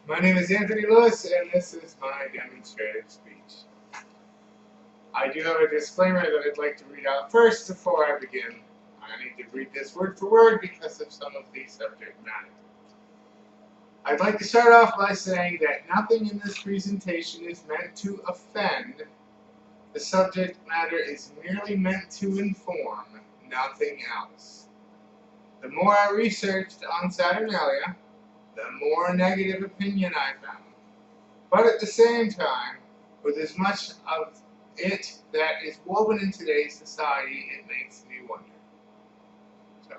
My name is Anthony Lewis, and this is my demonstrative speech. I do have a disclaimer that I'd like to read out first before I begin. I need to read this word for word because of some of the subject matter. I'd like to start off by saying that nothing in this presentation is meant to offend. The subject matter is merely meant to inform, nothing else. The more I researched on Saturnalia, the more negative opinion I found. But at the same time, with as much of it that is woven in today's society, it makes me wonder. So,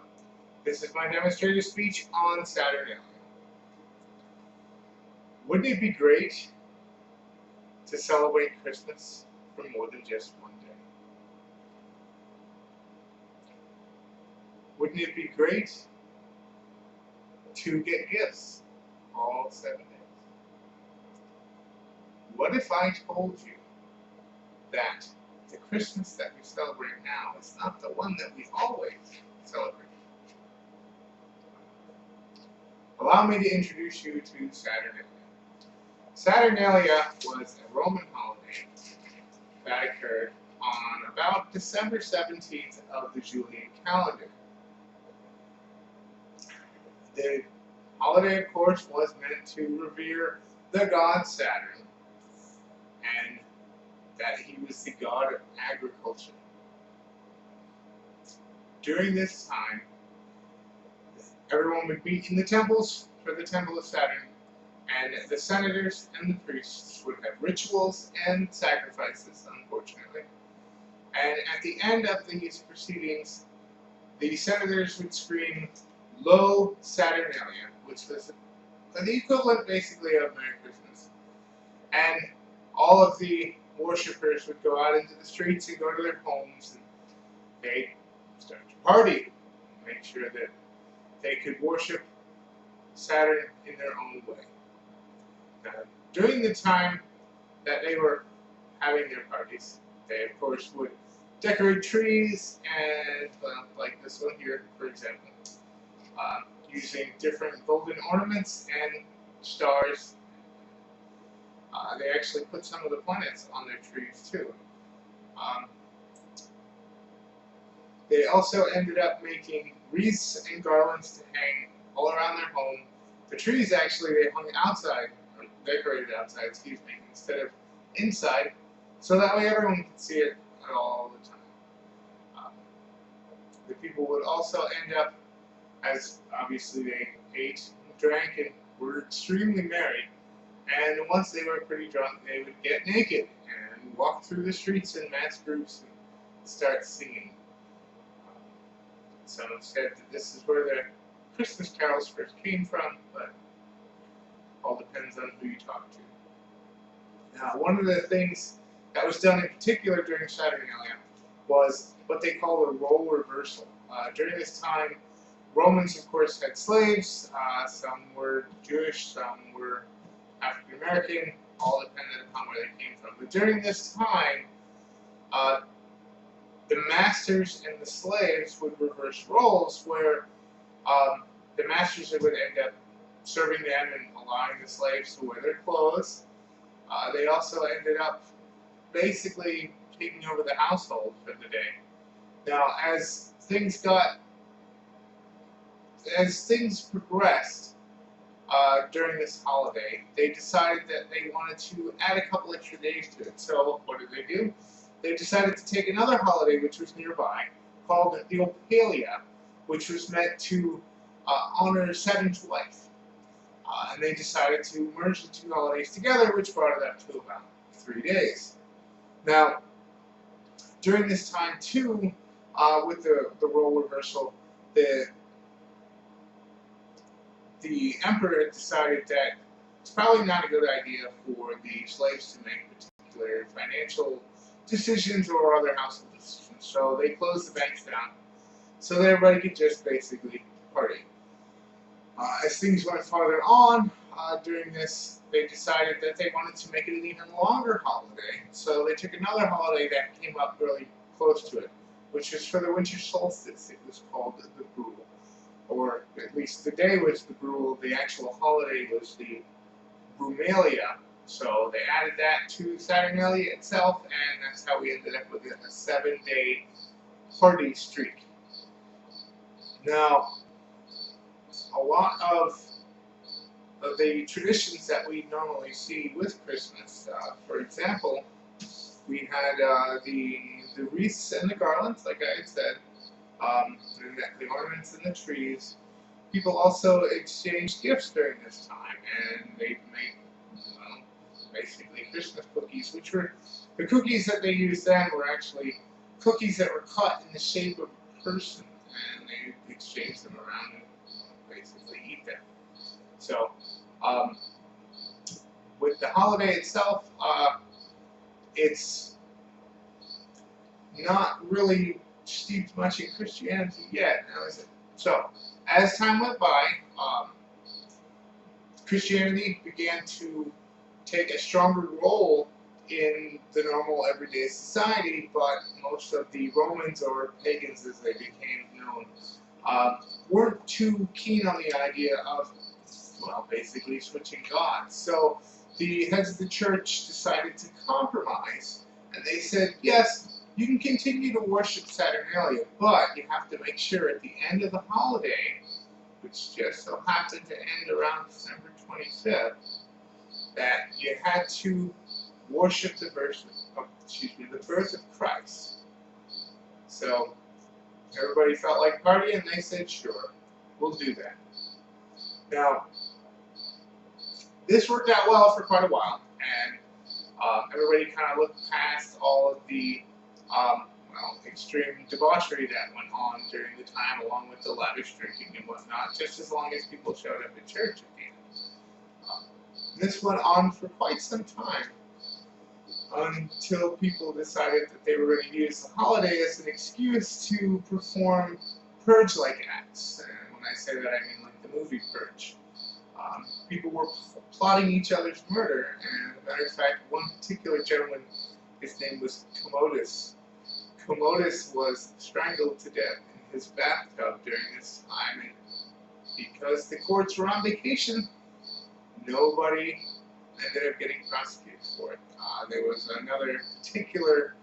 this is my demonstrative speech on Saturnalia. Wouldn't it be great to celebrate Christmas for more than just one day? Wouldn't it be great to get gifts all 7 days? What if I told you that the Christmas that we celebrate now is not the one that we always celebrate? Allow me to introduce you to Saturnalia. Saturnalia was a Roman holiday that occurred on about December 17th of the Julian calendar. The holiday, of course, was meant to revere the god Saturn, and that he was the god of agriculture. During this time, everyone would meet in the temples for the temple of Saturn, and the senators and the priests would have rituals and sacrifices, unfortunately. And at the end of these proceedings, the senators would scream, "Lo Saturnalia," which was the equivalent basically of Merry Christmas. And all of the worshippers would go out into the streets and go to their homes, and they'd start to party, make sure that they could worship Saturn in their own way. During the time that they were having their parties, they of course would decorate trees, and like this one here, for example, using different golden ornaments and stars. They actually put some of the planets on their trees too. They also ended up making wreaths and garlands to hang all around their home. The trees actually they hung outside, or decorated outside, excuse me, instead of inside, so that way everyone could see it all the time. The people would also end up, as obviously they ate, drank, and were extremely merry. And once they were pretty drunk, they would get naked and walk through the streets in mass groups and start singing. Some have said that this is where the Christmas carols first came from, but all depends on who you talk to. Now, one of the things that was done in particular during Saturnalia was what they call the role reversal. During this time, Romans, of course, had slaves. Some were Jewish, some were African American, all depended upon where they came from. But during this time, the masters and the slaves would reverse roles, where the masters would end up serving them and allowing the slaves to wear their clothes. They also ended up basically taking over the household for the day. Now, as things progressed during this holiday, they decided that they wanted to add a couple extra days to it. So what did they do? They decided to take another holiday which was nearby, called the Opalia, which was meant to honor Saturn's wife. And they decided to merge the two holidays together, which brought it up to about 3 days. Now, during this time too, with the role reversal, the emperor decided that it's probably not a good idea for the slaves to make particular financial decisions or other household decisions. So they closed the banks down so that everybody could just basically party. As things went farther on during this, they decided that they wanted to make it an even longer holiday. So they took another holiday that came up really close to it, which was for the winter solstice. It was called the Brule. Or at least the day was the Brule. The actual holiday was the Brumalia. So they added that to Saturnalia itself, and that's how we ended up with a 7-day party streak. Now, a lot of the traditions that we normally see with Christmas, for example, we had the wreaths and the garlands, like I had said, the ornaments and the trees. People also exchanged gifts during this time, and they made, well, basically Christmas cookies, which were, the cookies that they used then were actually cookies that were cut in the shape of a person, and they exchanged them around and basically eat them. So, with the holiday itself, it's not really steeped much in Christianity yet, now is it? So, as time went by, Christianity began to take a stronger role in the normal everyday society, but most of the Romans, or pagans as they became known, weren't too keen on the idea of, well, basically switching gods. So the heads of the church decided to compromise, and they said, yes, you can continue to worship Saturnalia, but you have to make sure at the end of the holiday, which just so happened to end around December 25th, that you had to worship the birth of Christ. So everybody felt like partying, and they said, sure, we'll do that. Now, this worked out well for quite a while, and everybody kind of looked past all of the extreme debauchery that went on during the time, along with the lavish drinking and whatnot, just as long as people showed up at church at the end. This went on for quite some time, until people decided that they were going to use the holiday as an excuse to perform purge-like acts. And when I say that, I mean like the movie Purge. People were plotting each other's murder, and as a matter of fact, one particular gentleman, his name was Commodus. Commodus was strangled to death in his bathtub during this time, and because the courts were on vacation, nobody ended up getting prosecuted for it. There was another particular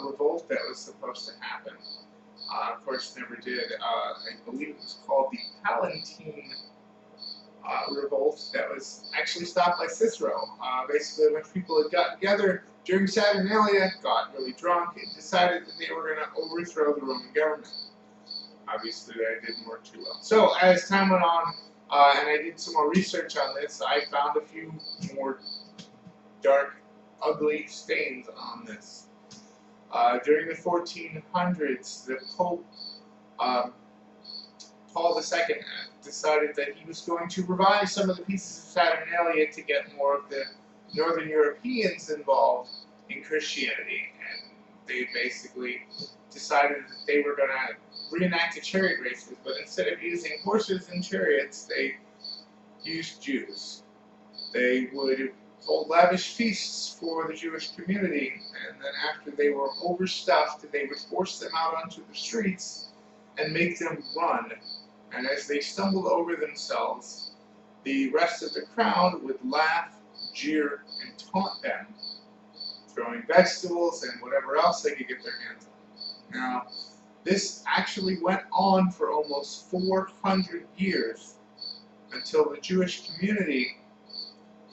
revolt that was supposed to happen. Of course, never did. I believe it was called the Palatine revolt that was actually stopped by Cicero. Basically, a bunch of people had got together during Saturnalia, got really drunk, and decided that they were going to overthrow the Roman government. Obviously, that didn't work too well. So, as time went on, and I did some more research on this, I found a few more dark, ugly stains on this. During the 1400s, the Pope, Paul II, decided that he was going to revive some of the pieces of Saturnalia to get more of the Northern Europeans involved in Christianity, and they basically decided that they were going to reenact the chariot races, but instead of using horses and chariots, they used Jews. They would hold lavish feasts for the Jewish community, and then after they were overstuffed, they would force them out onto the streets and make them run. And as they stumbled over themselves, the rest of the crowd would laugh, jeer, and taunt them, throwing vegetables and whatever else they could get their hands on. Now, this actually went on for almost 400 years until the Jewish community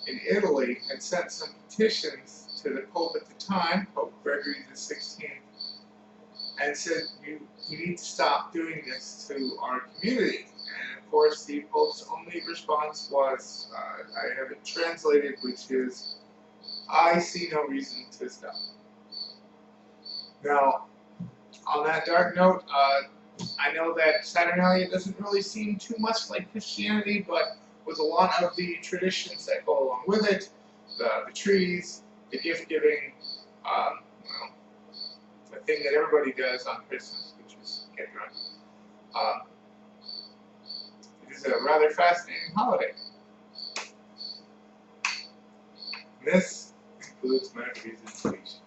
in Italy had sent some petitions to the Pope at the time, Pope Gregory XVI, and said, you need to stop doing this to our community. And of course, the Pope's only response was, I have it translated, which is, I see no reason to stop. Now, on that dark note, I know that Saturnalia doesn't really seem too much like Christianity, but with a lot of the traditions that go along with it, the trees, the gift-giving, well, the thing that everybody does on Christmas, which is get drunk. It is a rather fascinating holiday. This concludes my presentation.